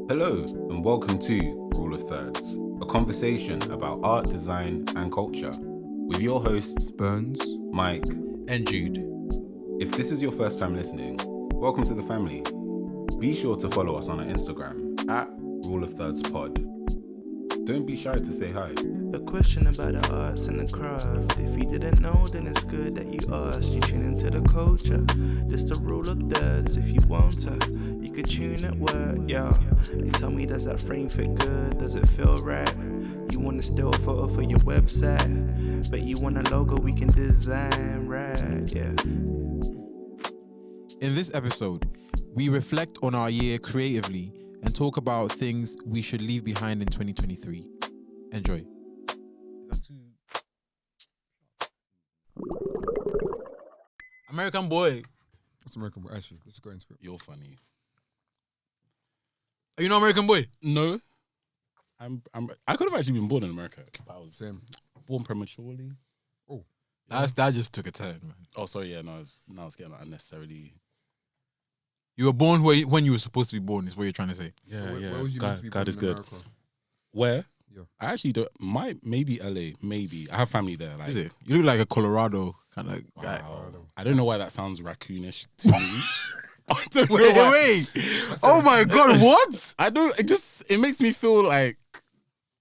Hello, and welcome to Rule of Thirds, a conversation about art, design, and culture, with your hosts, Burns, Mike, and Jude. If this is your first time listening, welcome to the family. Be sure to follow us on our Instagram at Rule of Thirds Pod. Don't be shy to say hi. A question about the arts and the craft. If you didn't know, then it's good that you asked. You tune into the culture. This the rule of thirds. If you want to, you could tune at work, yeah. They tell me, does that frame fit good? Does it feel right? You want a still photo for your website, but you want a logo we can design, right? Yeah. In this episode, we reflect on our year creatively and talk about things we should leave behind in 2023. Enjoy. American Boy. What's American Boy? Actually, let's go into it. You're funny. Are you not American Boy? No, I could have actually been born in America, but I was Same. born prematurely. That just took a turn, man. Oh, sorry, yeah, no, it's getting unnecessarily. You were born when you were supposed to be born, is what you're trying to say. Yeah, So yeah. where was you meant to be God born is in good. America? Where? Yeah. I actually don't. Maybe LA. Maybe I have family there. Like, Is it? You look like a Colorado kind of guy. Wow. I don't know why that sounds raccoonish to me. I don't know Wait, why. wait. Oh my God, what? I don't. It makes me feel like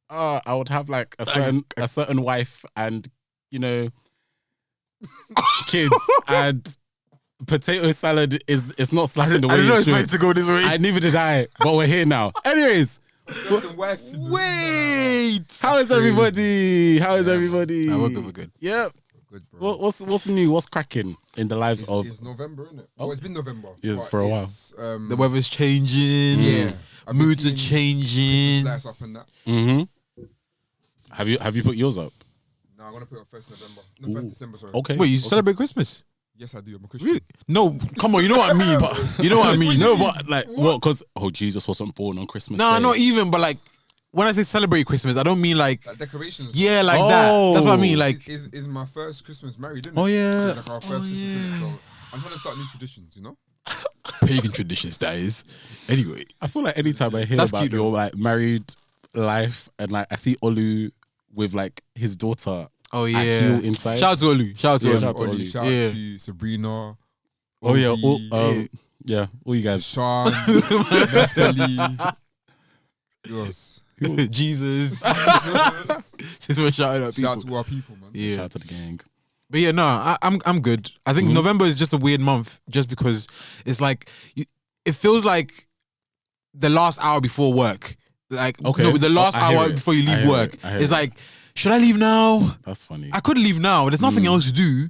I would have like a certain wife and kids and potato salad is not slapping the way I didn't it know should. it's to go this way. Neither did I, but we're here now. Anyways, Wait. how is everybody? How is everybody? We're good, we're good. Yeah. Good, bro. What's new? What's cracking in the lives of? It's November, isn't it? Oh. Well, it's been November. Yes, but for a while. it's, The weather's changing. Yeah. I've been Moods are seeing changing. Christmas lights up and that. Mm-hmm. Have you put yours up? No, I'm gonna put it on 1st November. No, 1st December, sorry. Okay. Wait, you okay. celebrate Christmas? Yes, I do. I'm a Christian. Really? No, come on. You know what I mean. You know what I mean. No, but like what? Because Jesus wasn't born on Christmas. No, Day. not even. But like, when I say celebrate Christmas, I don't mean like, Like decorations. yeah, like that. That's what I mean. Is, Like, is my first Christmas married, isn't Oh, it? yeah. So it's like our first Oh, Christmas, yeah. innit? So I'm trying to start new traditions, you know? pagan traditions, that is. Anyway, I feel like anytime I hear That's about cute, your like married life and like I see Olu with like his daughter. oh I yeah. feel inside. Shout out to Olu. Shout out to Yeah, Olu. shout out to Ollie, Ollie. shout Yeah. out to Sabrina. Oh yeah, Obi, yeah, all you guys. Sean, Natalie. Yours. Jesus. Since we're shouting out people. Shout out to our people, man. Yeah. Shout out to the gang. But yeah, no, I'm good. I think November is just a weird month, just because it's like it feels like the last hour before work. Like Okay. no, the last I hear hour it. before you I leave hear work. it. I hear It's it. like, should I leave now? That's funny. I could leave now. There's nothing else to do,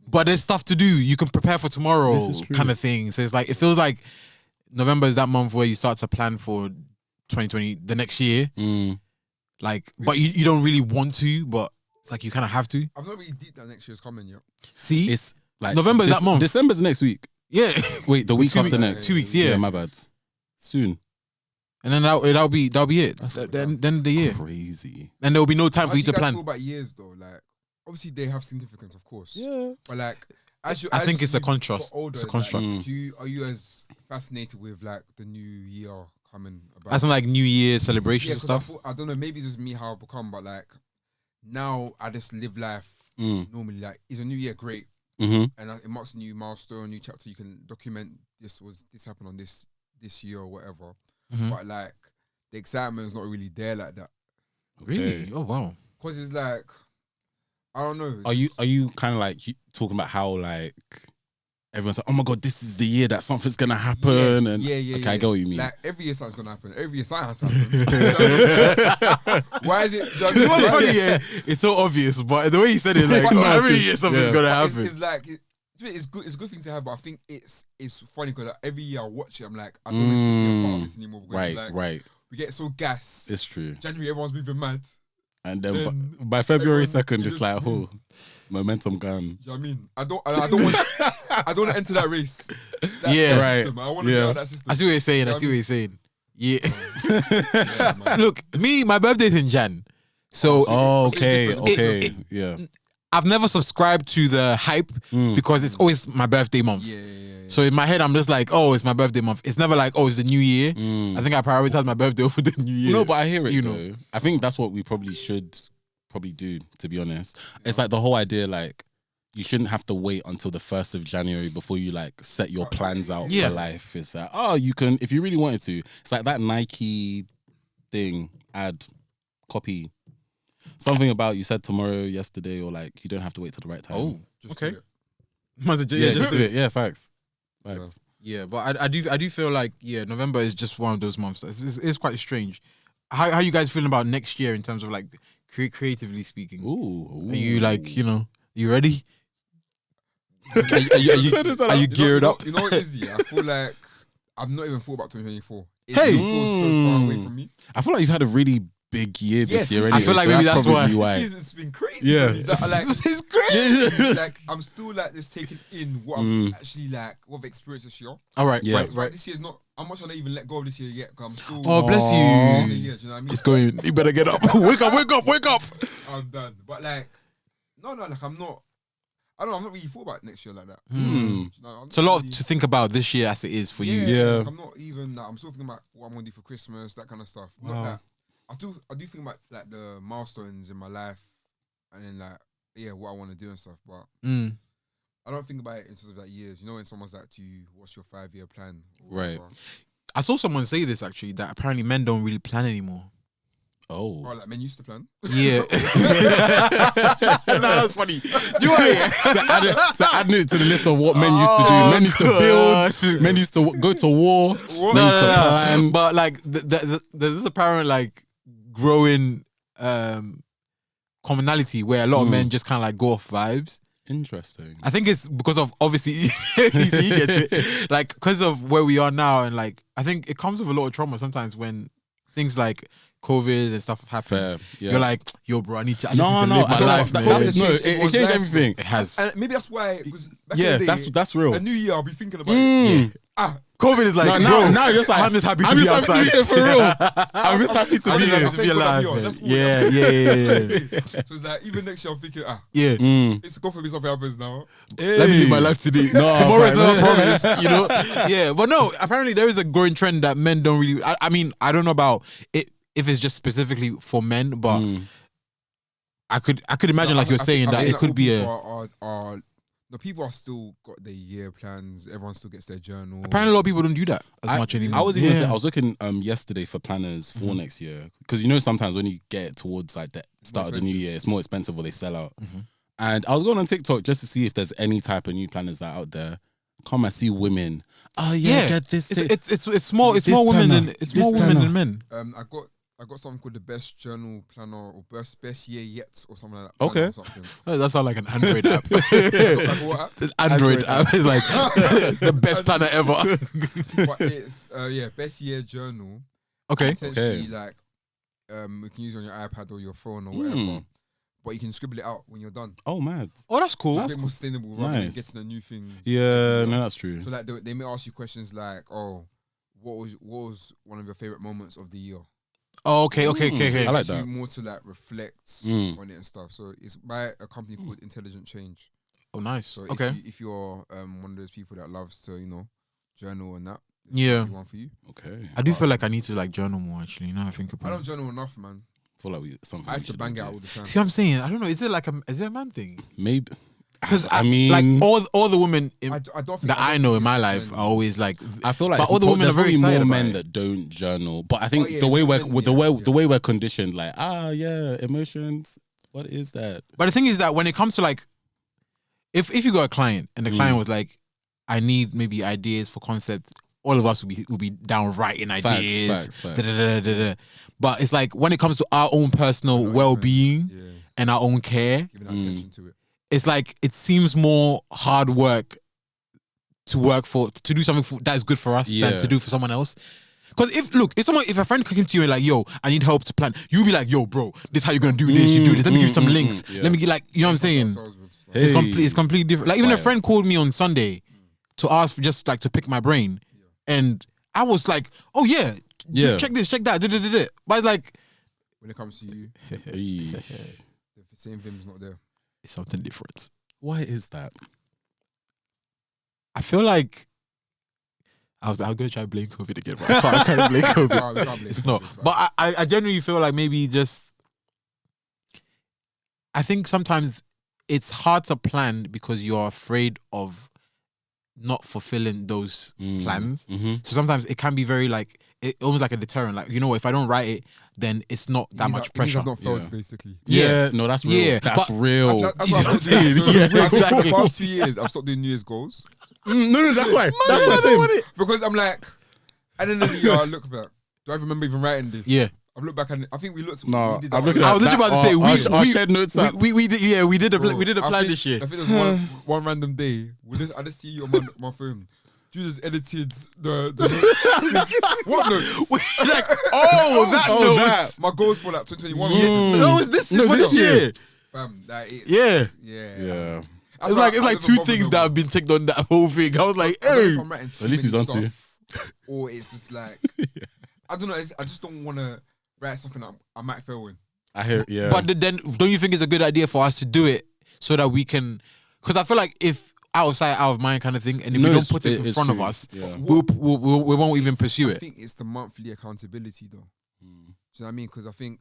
but there's stuff to do. You can prepare for tomorrow, This is true. kind of thing. So it's like it feels like November is that month where you start to plan for 2020, the next year. Like, but you don't really want to, but it's like you kind of have to. I've not really deep that next year's coming yet. See, It's like November is that month. December's next week. yeah, Wait, the week 2 after weeks. next. 2 weeks, yeah. my bad. Soon. and then that'll be it. That's Then the year, Crazy. and there will be no time How for do you to guys plan. feel about years though? Like, obviously they have significance, of course. Yeah. But like, as I think it's a you contrast. got older, It's a construct. Like, are you as fascinated with like the new year coming about? As in like New Year celebrations and 'cause stuff. I don't know. Maybe it's just me how I've become, but like now I just live life normally. Like, is a new year great? Mm-hmm. And it marks a new milestone, new chapter. You can document this happened on this year or whatever. Mhm. But like the excitement is not really there like that Really? Oh wow. because it's like I don't know. Are you kind of like talking about how like everyone's like, oh my god, this is the year that something's gonna happen? Yeah. Okay, I get what you mean. Like every year something's gonna happen. Every year something has to happen. Why is it? Do you know what I mean? Funny, yeah. It's so obvious, but the way you said it, like No, every it's- year something's yeah. gonna It's, happen. it's like it's good. It's a good thing to have, but I think it's funny because like, every year I watch it, I'm like, I don't want to be a part of this anymore. Because right, it's like, right. we get so gassed. It's true. January, everyone's moving mad. And then Then by February everyone 2nd, it's just- like, oh, momentum gone. Do you know what I mean? I don't want. I don't want to enter that race. Yeah, that right. System. I want to Yeah. get out of that system. I see what you're saying. I Yeah, see what you're saying. Yeah. Yeah, man. Look, my birthday's in Jan. So Oh, it's okay, different. okay, It- yeah. I've never subscribed to the hype because it's always my birthday month. Yeah. So in my head, I'm just like, oh, it's my birthday month. It's never like, oh, it's the new year. I think I prioritize my birthday over the new year. No, but I hear it, You though. know. I think that's what we should do, to be honest. It's like the whole idea, like, you shouldn't have to wait until the 1st of January before you, like, set your plans out Yeah. for life. It's like, oh, you can, if you really wanted to. It's like that Nike thing, copy. Something about you said tomorrow, yesterday, or like, you don't have to wait till the right time. Oh, Just okay. do it. yeah, just do it. Yeah, facts. Yeah, but I do feel like November is just one of those months. It's quite strange. How you guys feeling about next year in terms of like creatively speaking? Ooh. Are you like you ready? Are you geared up? You know what it is? Yeah, I feel like I've not even thought about 2024. It Hey! feels so far away from me. I feel like you've had a really big year this Yes, year. I Anyway, feel like so maybe that's probably why. It's been crazy. Yeah. man. Like, It's crazy. like I'm still like just taking in what I'm actually like, what I've experienced this year. All right, Yeah. right. This year's not. How much I even let go of this year yet? Because I'm still. Oh, bless in you. the year, do you know what I mean? It's going. You better get up. Wake up. I'm done. But like, no, like I'm not. I don't know. I'm not really thought about next year like that. No, It's a lot to think about this year as it is for you. Yeah. Like, I'm not even. Like, I'm still thinking about what I'm gonna do for Christmas, that kind of stuff. Not that. I do think about like the milestones in my life, and then like what I want to do and stuff. But I don't think about it in terms of like years. You know, when someone's like to you, what's your 5-year plan? Or Right. whatever. I saw someone say this actually that apparently men don't really plan anymore. Oh. Oh, like men used to plan. Yeah. No, that's funny. You are So adding it to the list of what men used to do. Men used to build. Men used to go to war. Men used to plan. But like, there's this apparent like growing commonality where a lot of men just kind of like go off vibes. Interesting. I think it's because of obviously he gets it, like because of where we are now, and like I think it comes with a lot of trauma sometimes when things like COVID and stuff happen. Fair. Yeah. You're like, yo, bro, I need to no, live I my don't life, know. man. It changed everything. It has. And maybe that's why. Because back Yeah, in the day, that's real. a new year, I'll be thinking about it. COVID is like, now you're just like, I'm just happy to I'm be just happy outside. to be here for real. I'm just happy to I'm be just here. happy to be alive. That's cool. Yeah. So it's like even next year I'm thinking, Yeah. it's God for me something happens now. Let me live my life today. No, Tomorrow is fam. never promised, you know? Yeah, but no, apparently there is a growing trend that men don't really. I mean, I don't know about it if it's just specifically for men, but I could imagine, like you're saying, that it could be a. The people are still got their year plans. Everyone still gets their journal. Apparently, a lot of people don't do that as much anymore. I was even I was looking yesterday for planners for next year, because you know sometimes when you get towards like the start of the new year, it's more expensive or they sell out. And I was going on TikTok just to see if there's any type of new planners that are out there. Come and see women. Oh yeah, get this. It's more This more women planner. than it's This more women planner. than men. I got something called the best journal planner or best year yet or something like that. Okay. Or something. That sounds like an Android app. Like what app? Android app is like the best planner ever. But it's best year journal. Okay. Essentially, like you can use it on your iPad or your phone or whatever. But you can scribble it out when you're done. Oh mad. Oh, that's cool. It's a bit more sustainable rather than nice. getting a new thing. Yeah, no, that's true. So like they may ask you questions like, "Oh, what was one of your favorite moments of the year?" Oh, okay. I like Gets you that. more to like reflect on it and stuff. So it's by a company called Intelligent Change. Oh, nice. So Okay. if you're one of those people that loves to journal and that, it's Yeah. the one for you. Okay. I do feel like I need to like journal more actually. Now I think I about don't it. journal enough, man. feel like something. I used we to bang it should out do. all the time. See what I'm saying? I don't know. Is it a man thing? Maybe. Because I mean, like all the women I don't think that I know in my it's life men. are always like. I feel like but all the women are very there's probably excited more about men it. that don't journal, but I think yeah, the way we're men, the way we're conditioned, like emotions. What is that? But the thing is that when it comes to like, if you got a client and the client was like, I need maybe ideas for concept, all of us will be down writing ideas. Facts. da-da-da-da-da. But it's like when it comes to our own personal well-being and our own care, Giving that attention to it. it's like it seems more hard work to do something that is good for us Yeah. than to do for someone else. Because if a friend came to you and like, yo, I need help to plan, you'll be like, yo, bro, this is how you're gonna do this. You do this. Let me give you some links. yeah. Let me get like, you know what I'm saying? Ourselves with stuff. Hey. It's completely different. Like even a Fire. friend called me on Sunday to ask for just like to pick my brain, and I was like, oh yeah, check this, check that, But it's like, When it comes to you, Hey. the same thing's not there. It's something different. Why is that? I feel like I'm going to try to blame COVID again, but I can't blame COVID. We can't blame It's COVID, not. bro. But I genuinely feel like maybe just, I think sometimes it's hard to plan because you're afraid of not fulfilling those plans. Mm-hmm. So sometimes it can be very like, almost like a deterrent. Like, you know, if I don't write it, then it's not that It means much I've- it means pressure. I've not failed, Yeah. basically. Yeah, no, that's real. Yeah, That's but- real. That's You what know I'm what I'm saying. saying? Yeah, I think exactly. the past 2 years, I've stopped doing New Year's goals No, that's why. That's the same. because I'm like, at the end of the year, I look back. Do I remember even writing this? Yeah. I've looked back and I think we looked. No, we did I'm that looking on- at I was literally about to say, our shared notes app. we did, yeah, we did a Bro, we did a I plan think- this year. I think there was one random day. I just see you on my phone. Judas edited the what notes? Like, that Oh, note. that. My goals for like 2021. No, it's this No, for this this year. Fam, that is, Yeah. yeah. Yeah. That's It's why like I never two bothered things no that more. have been ticked on that whole thing. I was like, I don't know hey. if I'm writing too At least many he's onto stuff, or it's just like I don't know. I just don't want to write something that I might fail in. I hear. Yeah. But then, don't you think it's a good idea for us to do it so that we can? Because I feel like if out of sight, out of mind kind of thing, and if No, we don't it's- put it in it's front of true. us, Yeah. we won't even pursue I it. think it's the monthly accountability though. Do you know what I mean? Because I think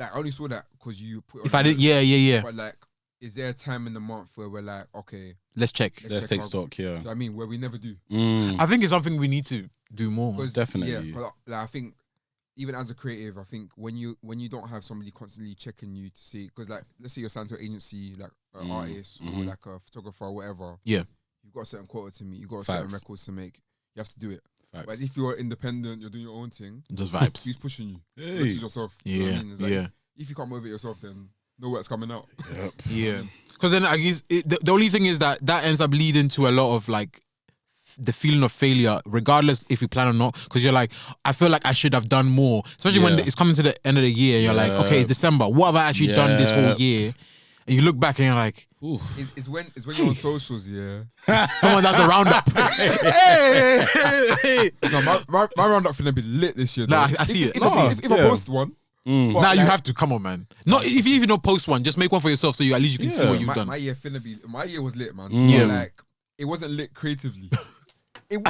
I only saw that because you put. it If on I didn't, the notes. yeah. But like, is there a time in the month where we're like, okay, Let's check. Let's check take our- stock. do you Yeah. know what I mean? Where we never do. I think it's something we need to do more. 'Cause, Definitely. Yeah, 'cause, like, I think even as a creative, I think when you don't have somebody constantly checking you to see, because like let's say you're signed to an agency, like an artist or like a photographer or whatever. Yeah. You've got a certain quota to meet. You've got certain Facts. records to make. You have to do it. Facts. But if you're independent, you're doing your own thing. Just vibes. Who's pushing you? Hey. This is yourself. You know what I Yeah, mean? It's like, yeah. If you can't motivate yourself, then no work's coming out. Yep. Yeah. Because then I guess the only thing is that ends up leading to a lot of like the feeling of failure, regardless if you plan or not. Because you're like, I feel like I should have done more, especially when Yeah. it's coming to the end of the year. And you're like, okay, it's December. What have I actually done this whole Yeah. year? And you look back and you're like, Oof. It's when you're on socials, yeah. someone does a roundup. Hey! No, my roundup finna be lit this year. Nah, though. I see it. If, Nah, if I yeah. post one, but Now you like, have to come on, man. Not if you even don't post one, just make one for yourself so you at least you can see Yeah. what you've done. my year finna be. My year was lit, man. Yeah. Like it wasn't lit creatively. It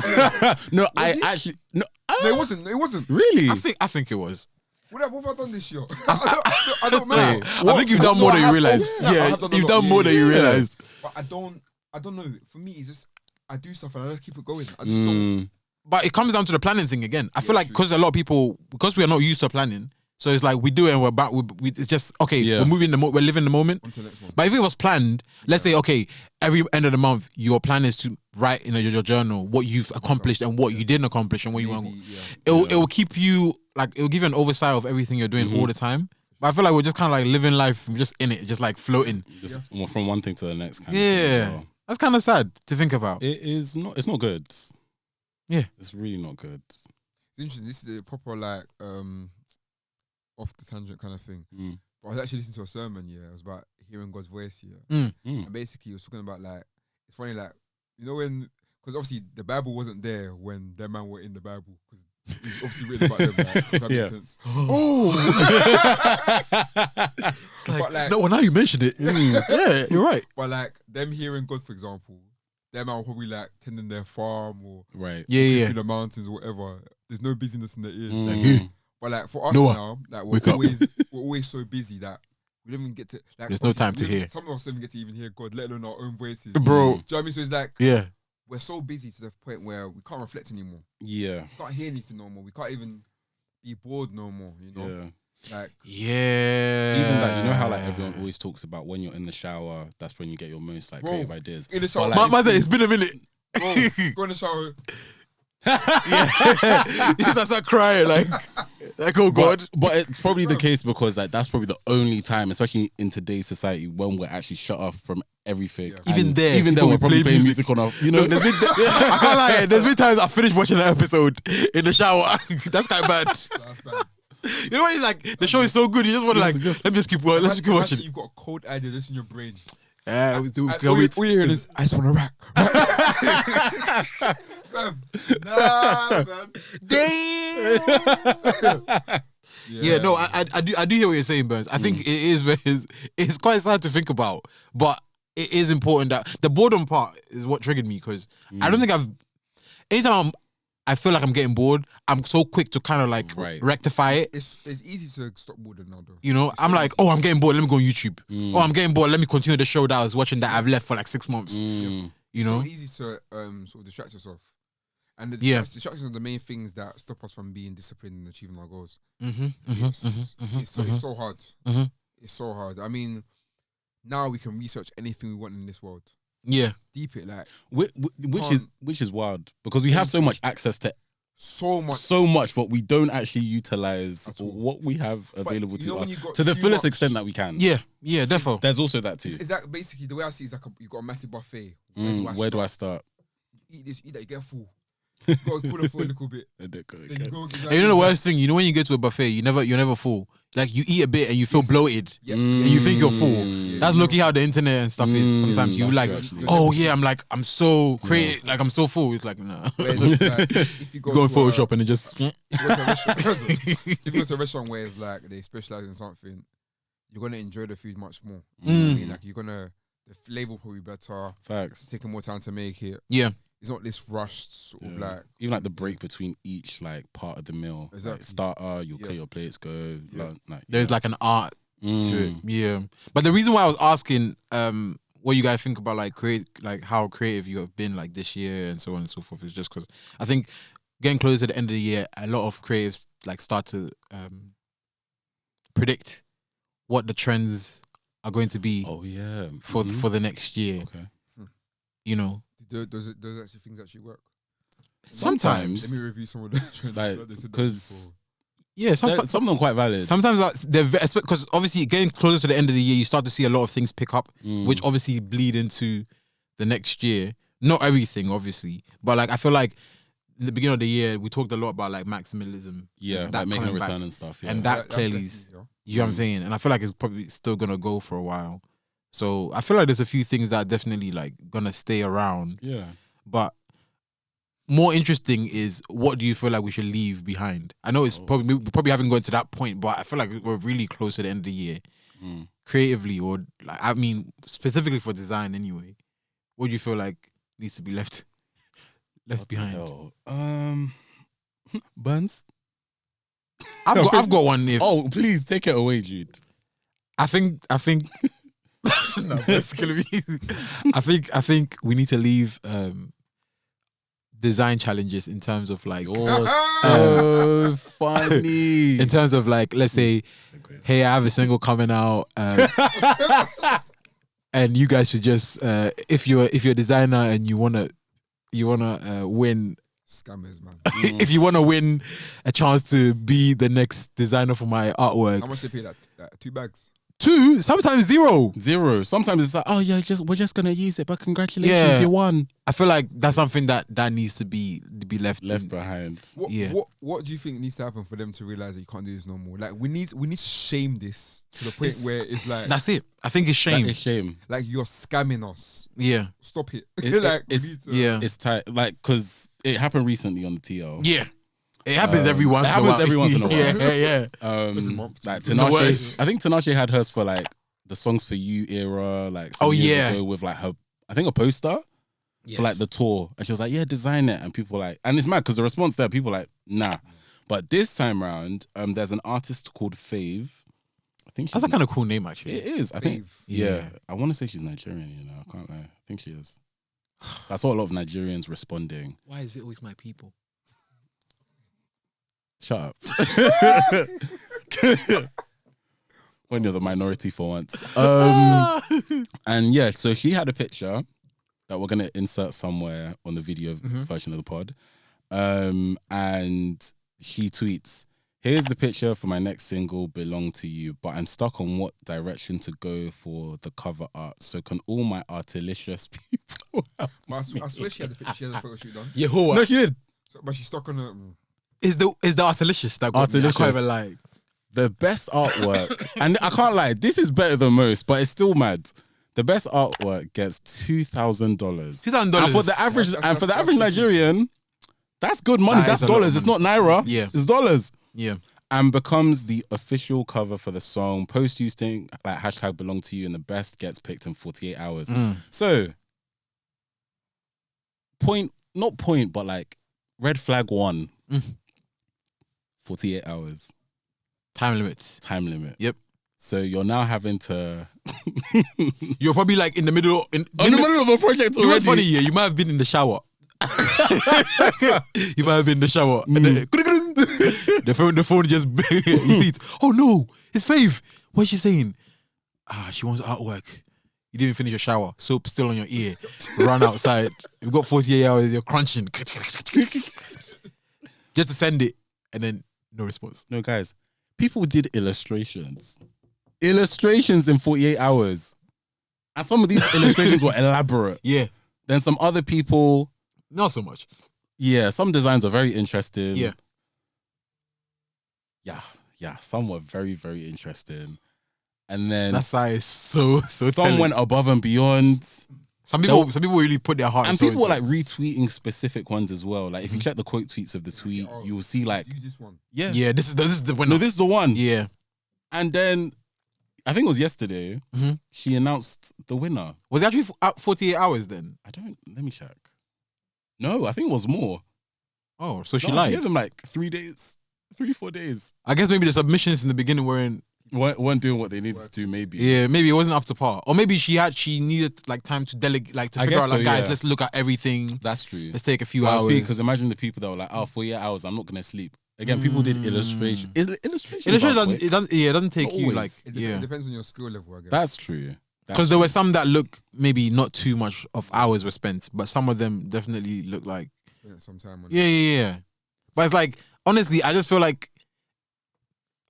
No, I it? actually no. no, it wasn't. It wasn't. Really? I think it was. What have I done this year? I don't know. I think you've done more than you realize. I Yeah, have done a you've lot, done more than you yeah. realize. But I don't know. For me, it's just I do stuff and I just keep it going. I just don't. But it comes down to the planning thing again. I feel like true. because a lot of people, because we are not used to planning, so it's like we do it and we're back. It's just okay. Yeah. We're moving we're living the moment. On to the next one. But if it was planned, let's say okay, every end of the month, your plan is to write in your journal what you've accomplished and what you didn't accomplish and what you want. Maybe, yeah. It will keep you like it will give you an oversight of everything you're doing all the time. But I feel like we're just kind of like living life just in it, just like floating. Just from one thing to the next. Kind of Yeah, thing as well. that's kind of sad to think about. It is not. It's not good. Yeah. It's really not good. It's interesting. This is a proper like off the tangent kind of thing. Mm. But I was actually listening to a sermon. Yeah, it was about hearing God's voice. Yeah, Mm. and basically it was talking about like it's funny like you know when because obviously the Bible wasn't there when their man were in the Bible because it's obviously written about them. Like, if that Yeah. makes sense. It's But like, no, well, now you mentioned it. Yeah, you're right. but like them hearing God, for example, their man were probably like tending their farm or Right. Yeah, through the mountains or whatever. There's no busyness in their ears. Mm. But like for us Noah, now, like wake up. we're always so busy that we don't even get to like. There's no obviously, time to we don't- hear. Some of us don't even get to even hear God, let alone our own voices. Bro. Do you know what I mean? So it's like Yeah. we're so busy to the point where we can't reflect anymore. Yeah. We can't hear anything no more. We can't even be bored no more. You know, Yeah. like Yeah. Even that, you know how like everyone always talks about when you're in the shower, that's when you get your most like Bro, creative ideas. in the shower. But, like, Man said it's been a minute. bro, go in the shower. He starts crying like oh God. But it's probably the case because like that's probably the only time, especially in today's society, when we're actually shut off from everything. Yeah. Even And there, even then, people we're probably play playing music. music on our, you know. Look, I can't lie. There's been times I finished watching an episode in the shower. That's kind of bad. That's bad. You know what? It's like the show is so good. You just want to like let me just keep watching. Let's just keep Imagine watching. You've got a cold idea that's in your brain. Yeah, we do. And all you hearing is, I just want to rack. Fam, nah, man. Damn. Yeah, no, I do hear what you're saying, Burns. I think it's quite sad to think about, but it is important that the boredom part is what triggered me because I don't think anytime I feel like I'm getting bored, I'm so quick to kind of like rectify it. It's easy to stop boredom now, though. You know, It's I'm so like, easy. I'm getting bored. Let me go on YouTube. Oh, I'm getting bored. Let me continue the show that I was watching that I've left for like 6 months. You know, so easy to sort of distract yourself. And the distractions are the main things that stop us from being disciplined and achieving our goals. It's so hard. It's so hard. I mean, now we can research anything we want in this world. Yeah. Deep it, like which is wild because we have so much access to so much, but we don't actually utilize what we have available to us to the fullest extent that we can. Yeah, definitely. There's also that too. Is that basically the way I see it is like you got a massive buffet. Where do I start? Eat this, eat that, you get full. You got to pull it for a little bit. Then you go, And you know the worst thing? You know when you go to a buffet, you're never full. Like you eat a bit and you feel bloated. Yeah. And you think you're full. That's lucky how the internet and stuff is. Sometimes you like, I'm so creative, like I'm so full. It's like, nah. If you go Go in to Photoshop and it just if you go to a restaurant where it's like they specialize in something, you're gonna enjoy the food much more. You know what I mean? Like the flavor will probably better. Facts. Taking more time to make it. Yeah. It's not this rushed sort of like even like the break between each like part of the meal. Exactly. Like starter, you'll clear your plates, go. Like, There's like an art to it. Yeah. But the reason why I was asking what you guys think about like how creative you have been like this year and so on and so forth is just because I think getting closer to the end of the year, a lot of creatives like start to predict what the trends are going to be for the next year. Okay. You know. Does actually things actually work? Sometimes. Let me review some of the trends. Like, because some of them quite valid. Sometimes they're because obviously getting closer to the end of the year, you start to see a lot of things pick up, which obviously bleed into the next year. Not everything, obviously, but like I feel like in the beginning of the year we talked a lot about like maximalism. Like making a return and stuff. Yeah. And that clearly, you know what I'm saying. And I feel like it's probably still gonna go for a while. So I feel like there's a few things that are definitely like gonna stay around. Yeah. But more interesting is what do you feel like we should leave behind? I know it's we probably haven't gone to that point, but I feel like we're really close to the end of the year. Creatively or like I mean specifically for design anyway. What do you feel like needs to be left behind? Buns. I've got one. Oh, please take it away, Jude. I think no, that's killing me. I think we need to leave design challenges in terms of like you're so funny. In terms of like, let's say, hey, I have a single coming out, and you guys should just if you're a designer and you wanna win. Scammers, man. If you want to win a chance to be the next designer for my artwork, How much they pay that? 2 bags. 2, sometimes 0. Sometimes it's like, oh yeah, we're just gonna use it, but congratulations, you won. I feel like that's something that needs to be left behind. What do you think needs to happen for them to realize that you can't do this no more? Like we need to shame this to the point where it's like that's it. I think it's shame. It's shame. Like you're scamming us. Yeah. Stop it. It's tight. Like because it happened recently on the TL. Yeah. It happens every once in a while. It happens every once in a while. Yeah. Like Tinashe, I think Tinashe had hers for like the Songs for You era, like some years ago with like her, I think a poster for like the tour, and she was like, "Yeah, design it," and people were like, and it's mad because the response there, people were like, "Nah," but this time round, there's an artist called Fave. I think that's a kind of cool name actually. It is. I think. Yeah, I want to say she's Nigerian. You know, I can't lie. I think she is. I saw a lot of Nigerians responding. Why is it always my people? Shut up. When you're the minority for once. And yeah, so she had a picture that we're going to insert somewhere on the video version of the pod. And he tweets, "Here's the picture for my next single, Belong to You, but I'm stuck on what direction to go for the cover art. So can all my artilicious people I swear she had a photo shoot done. Yehovah. No, she did. But she's stuck on a... Is the Artilicious that got me? I can't even lie. The best artwork, and I can't lie, this is better than most, but it's still mad. The best artwork gets $2,000. $2,000. And for the average Nigerian, that's good money. That's dollars. It's not naira. Yeah. It's dollars. Yeah. and becomes the official cover for the song. Post using like hashtag belong to you, and the best gets picked in 48 hours. So, but like red flag 1. 48 hours. Time limits. Time limit. Yep. So you're now having to. You're probably like in the middle of a project You know what's funny? already. Yeah, you might have been in the shower. You might have been in the shower. And then, the phone just you see it. Oh no, it's Faith. What's she saying? She wants artwork. You didn't finish your shower. Soap still on your ear. Run outside. You've got 48 hours. You're crunching. Just to send it, and then no response. No, guys, people did illustrations in 48 hours, and some of these illustrations were elaborate. Yeah. Then some other people, Not so much. yeah, some designs are very interesting. Yeah. Yeah, some were very, very interesting. And then That side is so some telling. went above and beyond. Some people really put their heart And soul people were into like retweeting specific ones as well. Like if you check the quote tweets of the tweet, you will see like, Use this one. yeah, it. Yeah, this is the winner. no, this is the one. Yeah. And then I think it was yesterday, Mhm. she announced the winner. Was it actually 48 hours then? Let me check. No, I think it was more. Oh, so she No, lied. She gave them like 4 days. I guess maybe the submissions in the beginning weren't. Weren't doing what they needed to, maybe. Yeah, maybe it wasn't up to par, or maybe she needed like time to delegate, like to I figure guess out like so, guys, yeah. let's look at everything. That's true. Let's take a few Well, hours. because imagine the people that were like, oh, 48 hours, I'm not going to sleep. Again, people did illustration. Illustration It doesn't take Not you always. like It depends on your skill level, I guess. That's true. because there were some that look maybe not too much of hours were spent, but some of them definitely look like Yeah, some time on it. yeah. But it's like honestly, I just feel like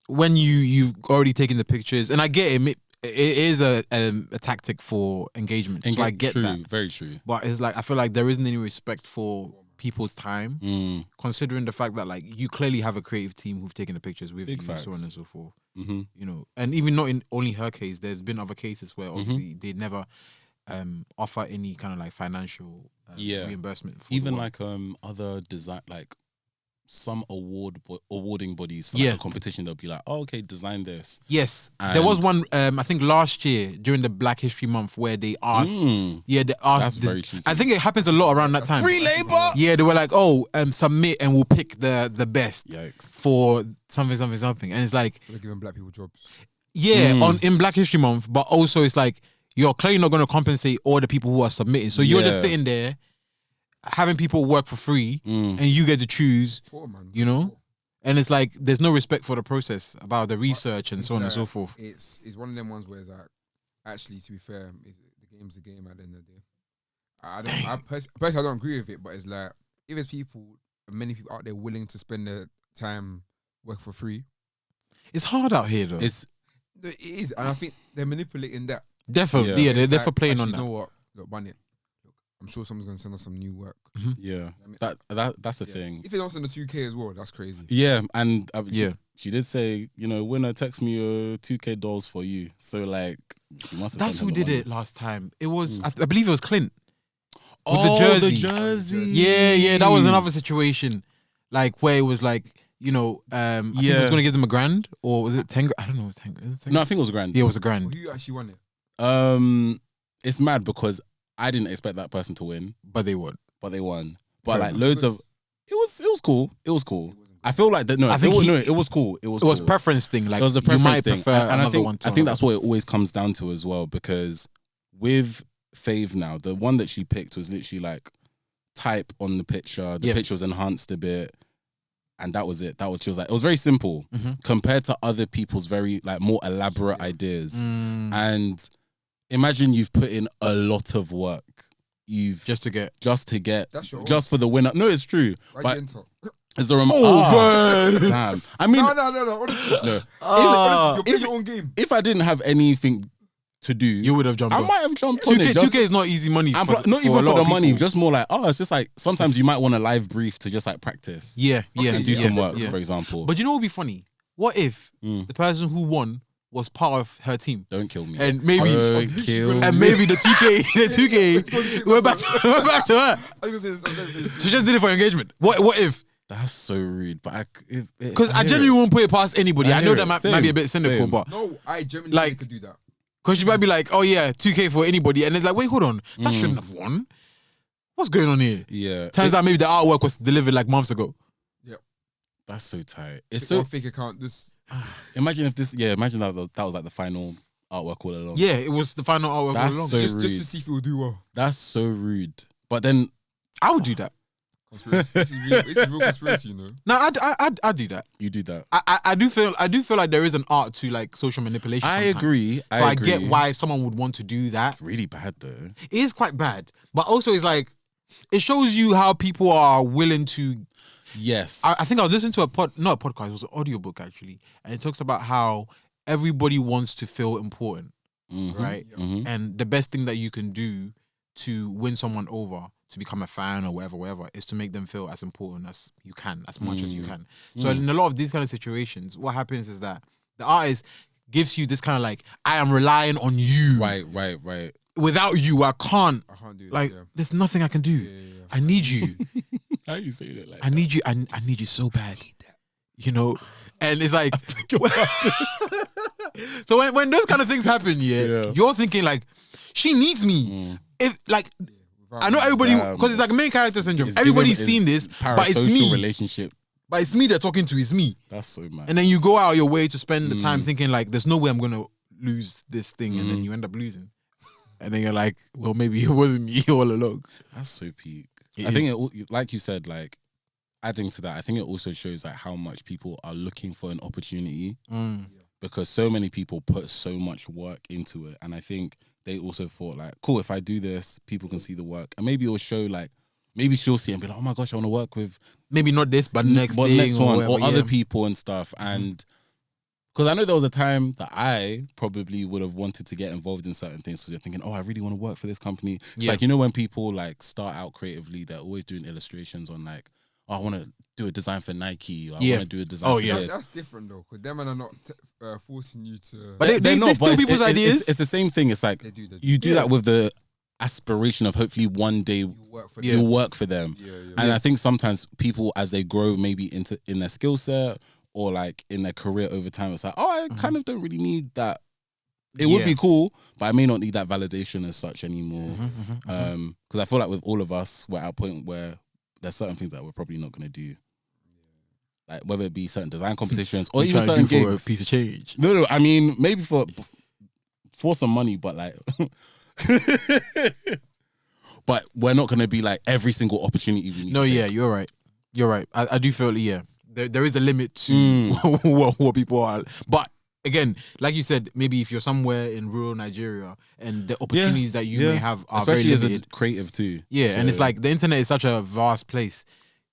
when you've already taken the pictures, and I get it, it is a tactic for engagement. So I get true, that, very true. but it's like I feel like there isn't any respect for people's time, Mm, considering the fact that like you clearly have a creative team who've taken the pictures with Big you, facts. so on and so forth. hmm You know, and even not in only her case, there's been other cases where Mm-hmm. obviously they never offer any kind of like financial Yeah. reimbursement. For Even the work. like other design, like some awarding bodies for like Yeah. a competition, they'll be like, oh, okay, design this. Yes, there was And- one. I think last year during the Black History Month where they asked. Mm. Yeah, they asked. That's very cheeky. I think it happens a lot around that time. Free labor. Yeah, they were like, "Oh, submit and we'll pick the best Yikes. for something," and it's like, They're giving black people jobs. yeah, Mm. in Black History Month, but also it's like you're clearly not going to compensate all the people who are submitting. So you're just Yeah. sitting there having people work for free, Mm. and you get to choose. Poor man. You know? And it's like there's no respect for the process about the research and It's so on and like- so forth. It's one of them ones where it's like, actually, to be fair, the game's the game at the end of the day. I personally I don't agree with it, but it's like if there's many people out there willing to spend their time work for free, It's hard out here though. It's it is, and I think they're manipulating that. Definitely, Yeah. they're It's for like, playing on actually, that. You know what? Look, run it. Look, I'm sure someone's gonna send us some new work. yeah. I mean, That's the yeah. thing. If they don't send the 2K as well, that's crazy. Yeah, and Yeah. she did say, winner, text me your 2K dolls for you. So like, she must have That's sent who her the did money. it last time. It was I believe it was Clint. With Oh, the jersey. the jersey. Yeah, that was another situation, like where it was like I think it Yeah. was gonna give them $1,000 or was it 10? I don't know. Was it 10? Is it 10? No, I think it was a grand. Yeah, it was $1,000, Who actually won it? It's mad because I didn't expect that person to win, but they won. but they won. But Fair like enough. loads of it was cool. It was cool. I feel like that. No, I think it was cool. It was. It was cool. preference thing. Like It was a you preference might thing, prefer and I another think one. To I think another. that's what it always comes down to as well. Because with Fave now, the one that she picked was literally like type on the picture. The Yeah. picture was enhanced a bit, and that was it. She was like, it was very simple Mhm. compared to other people's very like more elaborate ideas. Mm, And imagine you've put in a lot of work. You've just to get. That's your just for the winner. No, it's true. Why'd But you enter? it's a damn. I mean, No. Honestly, no. honestly, you're if- playing your own game. If I didn't have anything to do, You would have jumped. I on. might have jumped on 2K, it. Just, 2K is not easy money. and For, not for a even lot for the of money, people. just more like, it's just like sometimes you might want a live brief to just like practice yeah, and do yeah, some work, yeah. for example. But you know what would be funny? What if Mm. the person who won was part of her team? Don't kill me. And maybe Don't kill and me. maybe the 2K went back to her. I was gonna say this. She just did it for engagement. What if That's so rude. But Because I genuinely won't put it past anybody. I know that might be a bit cynical, Same. but No, I genuinely Like- could do that. because you might be like, oh yeah, 2K for anybody, and it's like, wait, hold on, that shouldn't have won. What's going on here? Yeah. Turns out maybe the artwork was delivered like months ago. That's so tight. It's So so. fake account. This Imagine if this. Yeah. Imagine that was like the final artwork all along. Yeah, it was the final artwork That's all along. so just rude. to see if it will do well. That's so rude. But then I would do that. Conspiracy. This is real conspiracy, you know. No, I'd do that. you do that. I do feel like there is an art to like social manipulation. I sometimes. agree. So I agree. get why someone would want to do that. Really bad though. It is quite bad, but also it's like it shows you how people are willing to. Yes. I think I was listening to not a podcast, it was an audiobook actually, and it talks about how everybody wants to feel important, right? Mhm. And the best thing that you can do to win someone over, to become a fan or whatever, is to make them feel as important as you can, as much as you can. So in a lot of these kind of situations, what happens is that the artist gives you this kind of like, I am relying on you. Right. Without you, I can't. I can't do it. Like, yeah. there's nothing I can do. Yeah. I need you. How you saying it like? I need you. I need you so bad. You know, and it's like, so when those kind of things happen, Yeah. you're thinking like, she needs me. If like, I know everybody, because it's like main character syndrome. It's Everybody's given- seen it's this, but it's parasocial me. relationship. But it's me they're talking to. It's me. That's so mad. And then you go out your way to spend the time thinking like, there's no way I'm gonna lose this thing, and then you end up losing. And then you're like, well, maybe it wasn't me all along. That's so peak. It I think it, like you said, like adding to that, I think it also shows like how much people are looking for an opportunity because so many people put so much work into it, and I think they also thought like, cool, if I do this, people can see the work, and maybe it'll show like, maybe she'll see it and be like, oh my gosh, I want to work with Maybe not this, but next thing next one whatever, or other yeah. people and stuff, and. Because I know there was a time that I probably would have wanted to get involved in certain things. So you're thinking, oh, I really want to work for this company. It's like, you know, when people like start out creatively, they're always doing illustrations on like, oh, I want to do a design for Nike. Or I want to do a design for this. That's different though, because them men are not forcing you to. But they not, steal but people's ideas. It's the same thing. It's like, They do. you do that with the aspiration of hopefully one day You work for Yeah. them. you'll work for them. Yeah. And I think sometimes people, as they grow maybe in their skill set or like in their career over time, it's like, oh, I kind of don't really need that. It would Yeah. be cool, but I may not need that validation as such anymore. Because I feel like with all of us, we're at a point where there's certain things that we're probably not going to do. Like whether it be certain design competitions or even certain for a gigs. piece of change. No, I mean, maybe for some money, but like... But we're not going to be like every single opportunity we need No, to yeah, take. you're right. You're right. I do feel, yeah, there is a limit to what people are. But again, like you said, maybe if you're somewhere in rural Nigeria and the opportunities that you may have are especially very as limited. a creative too. Yeah, and it's So- like the internet is such a vast place.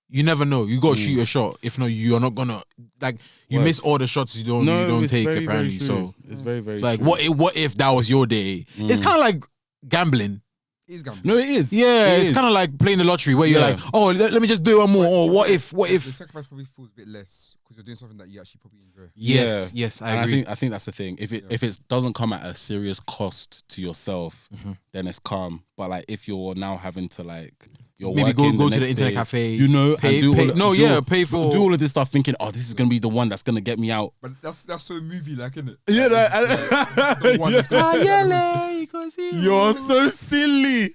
You never know. You got to shoot a shot. If not, you're not gonna like. You Works. miss all the shots you don't it's take. very, very Apparently, true. so it's very, very it's like true. what if that was your day? It's kind of like gambling. He's gambling. No, it is. Yeah, It it's is. kind of like playing the lottery where you're Yeah. like, oh, let me just do one more. Or what if? The sacrifice probably feels a bit less because you're doing something that you actually probably enjoy. Yes, Yeah. yes, I And agree. I think that's the thing. If it doesn't come at a serious cost to yourself, then it's calm. But like if you're now having to like you're Maybe working go to the next internet day, cafe, you know, pay- and do pay- all no, do yeah, all- pay for- do all of this stuff, thinking, oh, this is gonna be the one that's gonna get me out. But that's so movie like, isn't it? Yeah, The one that's gonna take that route. You're so silly.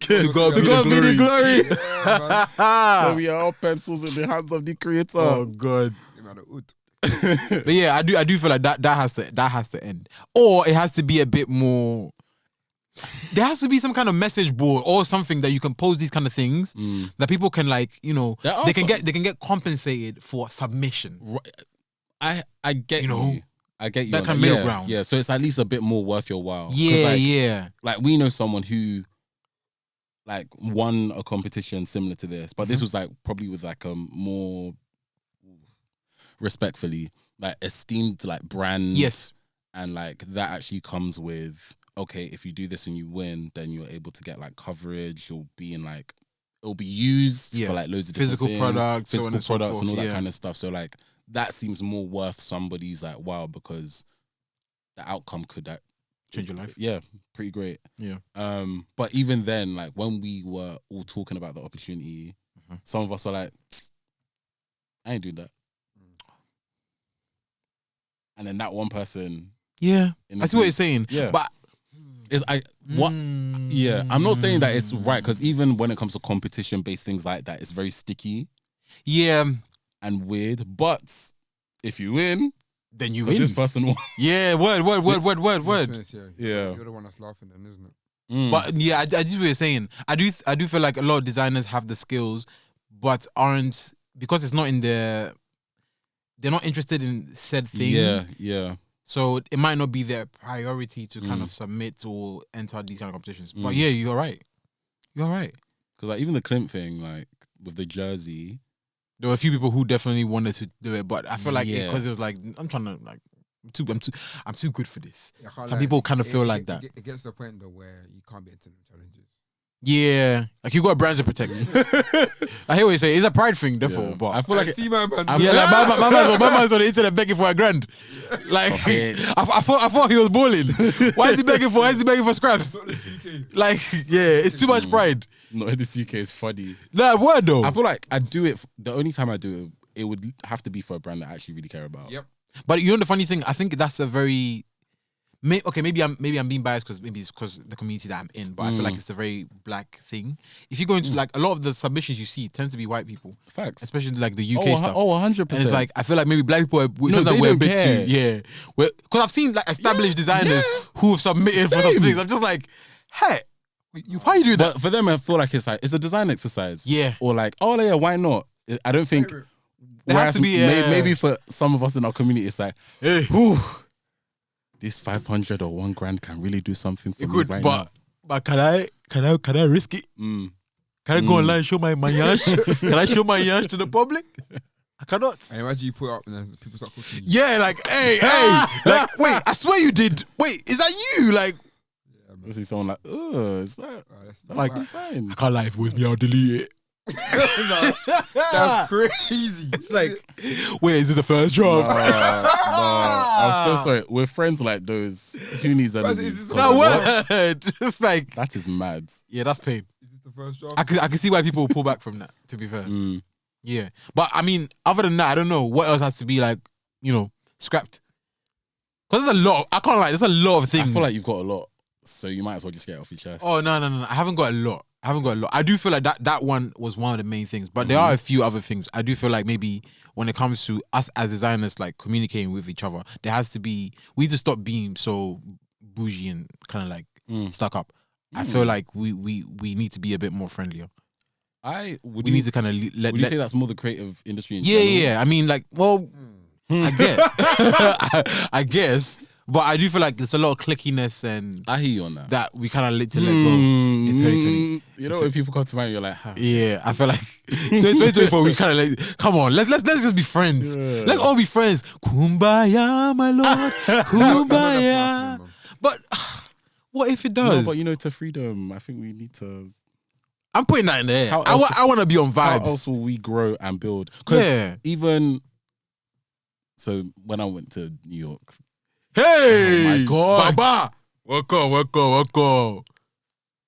To God be the the glory. Yeah, man. So we are all pencils in the hands of the creator. Oh god. Him out of hood. But yeah, I do feel like that has to end, or it has to be a bit more. There has to be some kind of message board or something that you can post these kind of things that people can like, you know, There are they can some- get compensated for submission. I get You know, I get you. that on kind of middle Yeah, ground. Yeah, so it's at least a bit more worth your while. 'Cause, Yeah, like, yeah. like we know someone who like won a competition similar to this, but this was like probably with like a more respectfully like esteemed like brand. Yes. And like that actually comes with, okay, if you do this and you win, then you're able to get like coverage. You'll be in like, it'll be used Yeah. for like loads of Physical different things, products, so on physical and so products and all forth, that yeah. kind of stuff. So like that seems more worth somebody's like wow, because the outcome could that Change your life. Yeah, pretty great. Yeah. But even then, like when we were all talking about the opportunity, some of us were like, I ain't doing that. And then that one person. Yeah, in I the see what group- you're saying. Yeah. But Yeah, I'm not saying that it's right because even when it comes to competition-based things like that, it's very sticky Yeah, and weird. But if you win, then you because win. this person won. Yeah, word. Yeah. You're the one that's laughing, then, isn't it? But yeah, I just what you're saying. I do feel like a lot of designers have the skills, but aren't, because it's not in their. They're not interested in said thing. Yeah. So it might not be their priority to kind of submit or enter these kind of competitions. But yeah, you're right. You're right. Because like even the Klimt thing, like with the jersey, There were a few people who definitely wanted to do it, but I feel like Yeah. because it was like I'm trying to like I'm too good for this. I can't Some lie, people kind of feel like that. It gets to the point though where you can't be into them challenges. Yeah, like you got a brand to protect. I hear what you say. It's a pride thing, therefore. yeah. But I feel like see my man. yeah, like my man's on the internet begging for $1,000. Like Okay. I thought he was balling. Why is he begging for? Why is he begging for scraps? Not this UK. Like yeah, it's too much pride. not in this UK is funny. Nah, word though. I feel like I do it. The only time I do it, it would have to be for a brand that I actually really care about. Yep. But you know the funny thing, I think that's a very maybe I'm being biased because maybe it's because the community that I'm in, but I feel like it's a very black thing. If you go into like a lot of the submissions you see tends to be white people, Facts. especially like the UK stuff. 100%. And it's like I feel like maybe black people they we're a don't bit care. too because I've seen like established designers who have submitted for some Same. things. I'm just like, hey, why you do that? But for them, I feel like it's a design exercise. Yeah. Or like, oh yeah, why not? I don't think. There whereas has to be maybe for some of us in our community, it's like, Hey. whew, this 500 or $1,000 can really do something for It me could, right but can I risk it? now. Can I go online and show my yash? Can I show my yash to the public? I cannot. And imagine you put it up and then people start cooking you. Yeah, like, hey, like, wait, I swear you did. Wait, is that you? Like, Yeah, man. I see someone like, oh, is that That's like bad. design? I can't lie, if it was me, I'll delete it. That's crazy. It's like Wait, is this the first draft? I'm so sorry. We're friends like those. Who needs But enemies? is this No What? word. It's like, That is mad. yeah, that's pain. is this the first job? I can see why people pull back from that, to be fair. Mm. Yeah. But I mean, other than that, I don't know what else has to be like, scrapped. Because there's a lot. I can't lie, there's a lot of things. I feel like you've got a lot, so you might as well just get it off your chest. Oh, no. I haven't got a lot. I do feel like that one was one of the main things, but there are a few other things. I do feel like maybe when it comes to us as designers, like communicating with each other, we need to stop being so bougie and kind of like stuck up. I feel like we need to be a bit more friendlier. We Need to kind of let. Would you say that's more the creative industry? In Yeah, general? yeah. I mean, like, well, I get, I guess, but I do feel like there's a lot of clickiness and I hear you on that. that we kind of need to let go in 2020. You know when people come to mind, you're like, Yeah, I feel like 2024 we kind of like, come on, let's just be friends. Yeah. Let's all be friends. Kumbaya, my lord, kumbaya. But what if it no, does? but to freedom, I think we need to. I'm putting that in there. How else- I want to be on How vibes. else will we grow and build? Because Yeah. even so, when I went to New York, Hey, Oh my God. Baba, welcome.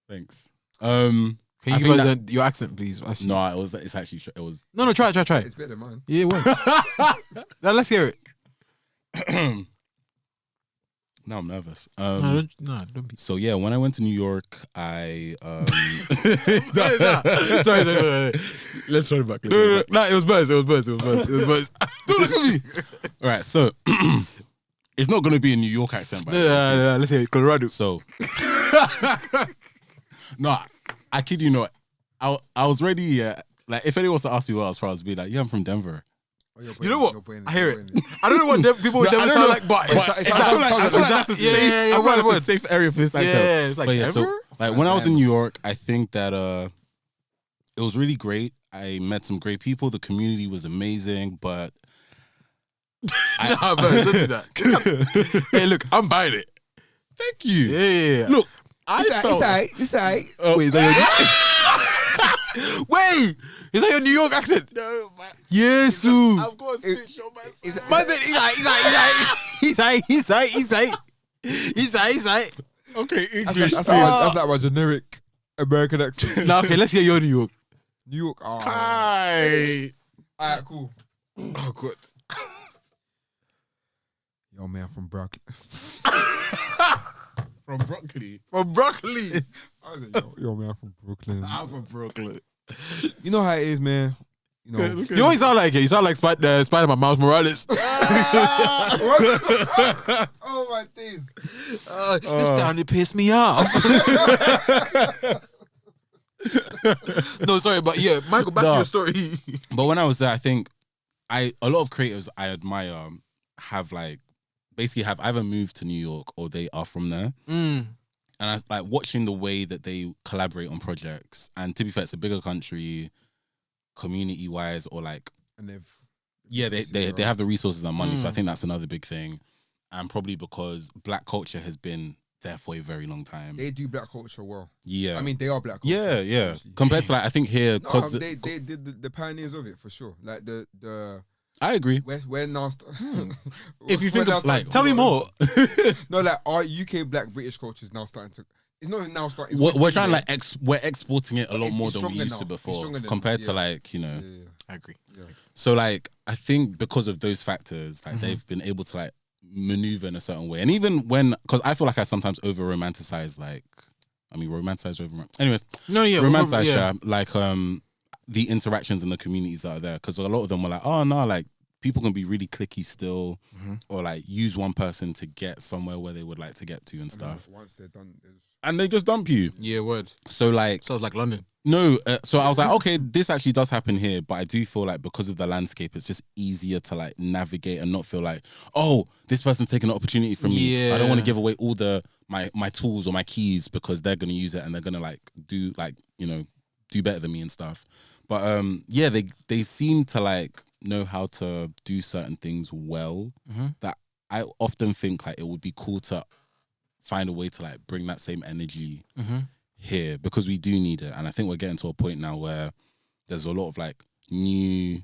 thanks. Can I you think give us that- your accent, please? No, it's actually it was. No, try it. It's better than mine. Yeah, what? Now let's hear it. Now I'm nervous. No, don't be. So yeah, when I went to New York, I Sorry. Let's try it back. No, it was buzz. Don't look at me. all right. So it's not gonna be a New York accent, by the way. Yeah, let's hear it. Colorado. So no, I kid you not. I was ready. Like if anyone was to ask me where I was from, I was be like, yeah, I'm from Denver. Oh, you're You know putting what? you're putting I hear you're it. putting I don't know what people No, with Denver I don't sound know, like, but but it's I that- feel like- I feel like that's a yeah, safe. yeah, I feel like word. that's a safe area for this accent. Yeah, it's like But yeah, so Denver? like when I was in New York, I think that it was really great. I met some great people. The community was amazing, but Nah, bro, don't do that. Hey, look, I'm buying it. thank you. Yeah. Look, I felt. It's alright. Wait, is that your New York accent? No, man. Yes, sir. I've got a stitch on my side. Man said, he's like. Okay, English. That's like my generic American accent. Nah, okay, let's hear your New York. New York. Hi. Alright, cool. Oh god. Yo, man, from Broccoli. From broccoli. From broccoli. I was like, yo, man, from Brooklyn. I'm from Brooklyn. You know how it is, man. You know. You always sound like it. You sound like Spider-Man Miles Morales. Oh my days. This down it pissed me off. No, sorry, but yeah, Michael, back to your story. But when I was there, I think a lot of creators I admire have basically have either moved to New York or they are from there. And I like watching the way that they collaborate on projects. And to be fair, it's a bigger country, community wise, or like, And they've they have the resources and money. So I think that's another big thing. And probably because Black culture has been there for a very long time. they do Black culture well. Yeah. I mean, they are Black culture. yeah. actually. Compared to like, I think here, No, because they did the pioneers of it for sure. Like the I agree. where now If you think of, like, Tell me more. No, like our UK Black British culture is now starting to. It's not even now starting. We're trying to we're exporting it a lot It's more than we stronger used now. to It's before stronger than- compared to yeah. like, you know. Yeah. I agree. So like, I think because of those factors, like they've been able to like maneuver in a certain way. And even because I feel like I sometimes over romanticize anyways, No, yeah. romanticize yeah. like the interactions and the communities that are there. Because a lot of them were like, oh no, like people can be really cliquey still, or like use one person to get somewhere where they would like to get to and stuff. Once they're done, And they just dump you. Yeah, word. So like, Sounds like London. no, so I was like, okay, this actually does happen here, but I do feel like because of the landscape, it's just easier to like navigate and not feel like, oh, this person's taking an opportunity from me. I don't want to Yeah. give away all my tools or my keys because they're gonna use it and they're gonna like do like, you know, do better than me and stuff. But yeah, they seem to like know how to do certain things well. That I often think like it would be cool to find a way to like bring that same energy here because we do need it. And I think we're getting to a point now where there's a lot of like new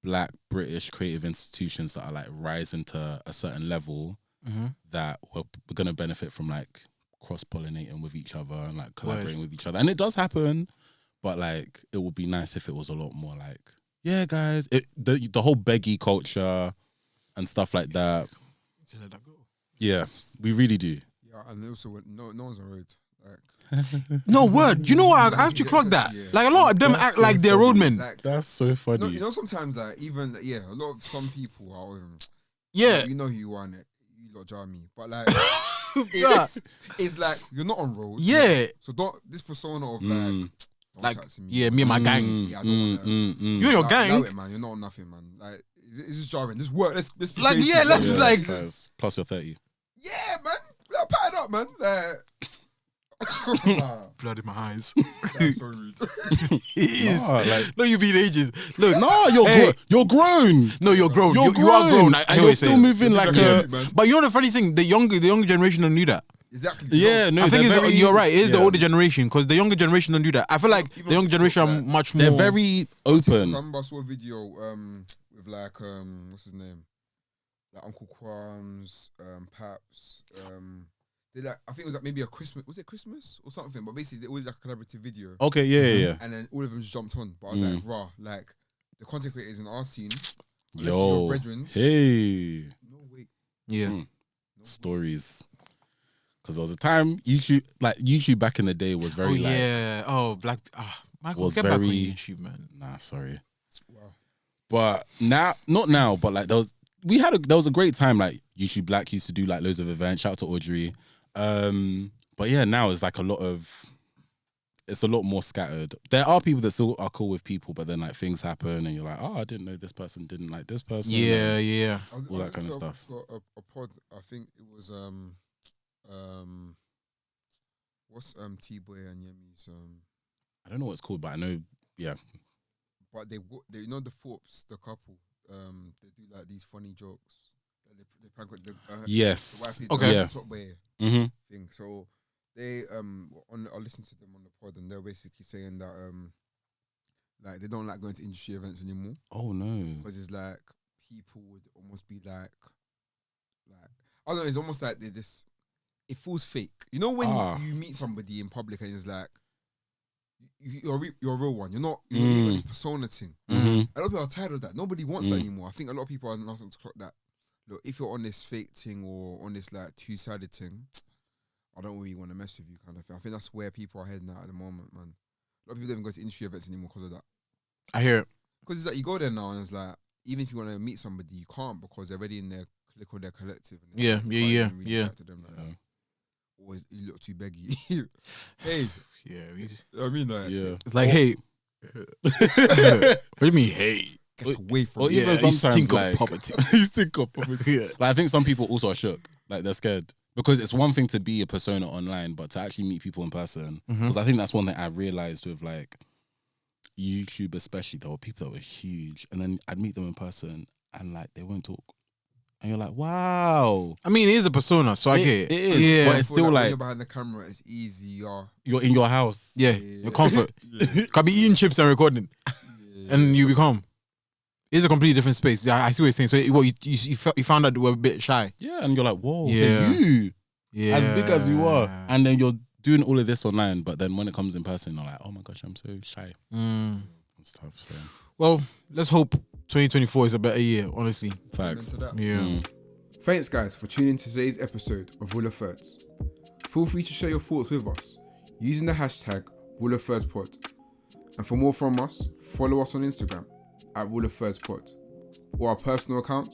Black British creative institutions that are like rising to a certain level that we're going to benefit from like cross-pollinating with each other and like collaborating with each other. And it does happen, but like it would be nice if it was a lot more like, yeah, guys, the whole beggy culture and stuff like that. To let that go. Yes, we really do. yeah, and also no one's on road. Like, No, word. You know what? I actually clocked that. Yeah. Like a lot of them That's act so like they're funny. roadmen. like That's so funny. you know, sometimes like even a lot of some people are. Yeah. You know who you are, innit? You lot jar me, but like Yeah. it's like you're not on road. Yeah. So don't this persona of Mm. Like, chat to me. yeah, me and my gang. Yeah, I don't want that. You and your Allow gang. it, man. You're not on nothing, man. Like it's just jarring. This work. Let's be Like, creative, yeah, man. let's like- plus you're 30. Yeah, man. Like, pat it up, man. Like, nah, Blood in my eyes. that's so rude. It is. Nah, like- No, you've been ages. Look, No, you're Hey. you're grown. no, you're grown. You're You are grown. I hear what you're you're still saying. moving like a. man. But you know the funny thing, the younger generation don't do that. Exactly. Yeah, no, I think they're it's very- you're right. It is the yeah. older generation because the younger generation don't do that. I feel like Even the on younger TikTok, generation are like, much more. They're very I open. remember I saw a video with like what's his name, like Uncle Quams, Paps, they like I think it was like maybe a Christmas, was it Christmas or something? But basically they all did like a collaborative video, Okay, yeah. and then all of them just jumped on. But I was like, rah, like the content creators in our scene, unless Yo, you're brethren, hey, no way. Yeah. Mm. Stories. Because there was a time YouTube back in the day was very like, yeah. Oh, Black. Michael, Was get back on very- YouTube, man. nah, sorry. Wow. But now, not now, but like there was a great time. Like YouTube Black used to do like loads of events. Shout out to Audrey. But yeah, now it's like it's a lot more scattered. There are people that still are cool with people, but then like things happen and you're like, oh, I didn't know this person didn't like this person. Yeah, And yeah. All that kind of listening stuff. to a pod. I think it was what's T-Boy and Yemi's I don't know what it's called, but I know, yeah. but they you know the Forbes, the couple, they do like these funny jokes. They prank with the Yes. the Okay. Yeah. top way Mm-hmm. thing. So they I listened to them on the pod and they're basically saying that like they don't like going to industry events anymore Oh no. because it's like people would almost be like I don't know. It's almost like they just it feels fake. You know when Ah. you meet somebody in public and it's like you're a real one. You're not even this persona thing. A lot of people are tired of that. Nobody wants that anymore. I think a lot of people are now starting to clock that. Look, if you're on this fake thing or on this like two-sided thing, I don't really want to mess with you kind of thing. I think that's where people are heading at the moment, man. A lot of people don't even go to industry events anymore because of that. I hear it. Because it's like you go there now and it's like, even if you want to meet somebody, you can't because they're already in their clique or their collective. And Yeah. chat to them, like, always, you look too beggy. Hey. Yeah. I mean, like, It's like, hey. What do you mean, hey? get away from Or it. even you sometimes stink like of poverty. you stink of poverty. Like I think some people also are shook. Like they're scared. Because it's one thing to be a persona online, but to actually meet people in person. Because I think that's one thing I realized with like YouTube especially, there were people that were huge. And then I'd meet them in person and like they won't talk. And you're like, wow. I mean, it is a persona, so I get it. It is. Yeah. But it's I feel still when like you're behind the camera, it's easy. you're in your house. Yeah, your comfort. Can be eating chips and recording, and you become. It's a completely different space. I see what you're saying. So, you found that they were a bit shy. Yeah, and you're like, whoa, Yeah. you Yeah, as big as you are, and then you're doing all of this online. But then when it comes in person, you're like, oh my gosh, I'm so shy and stuff. So Well, let's hope 2024 is a better year. Honestly, facts. yeah. Thanks, guys, for tuning in to today's episode of Rule of Thirds. Feel free to share your thoughts with us using the hashtag Rule of Thirds Pod. And for more from us, follow us on Instagram at Rule of Thirds Pod or our personal accounts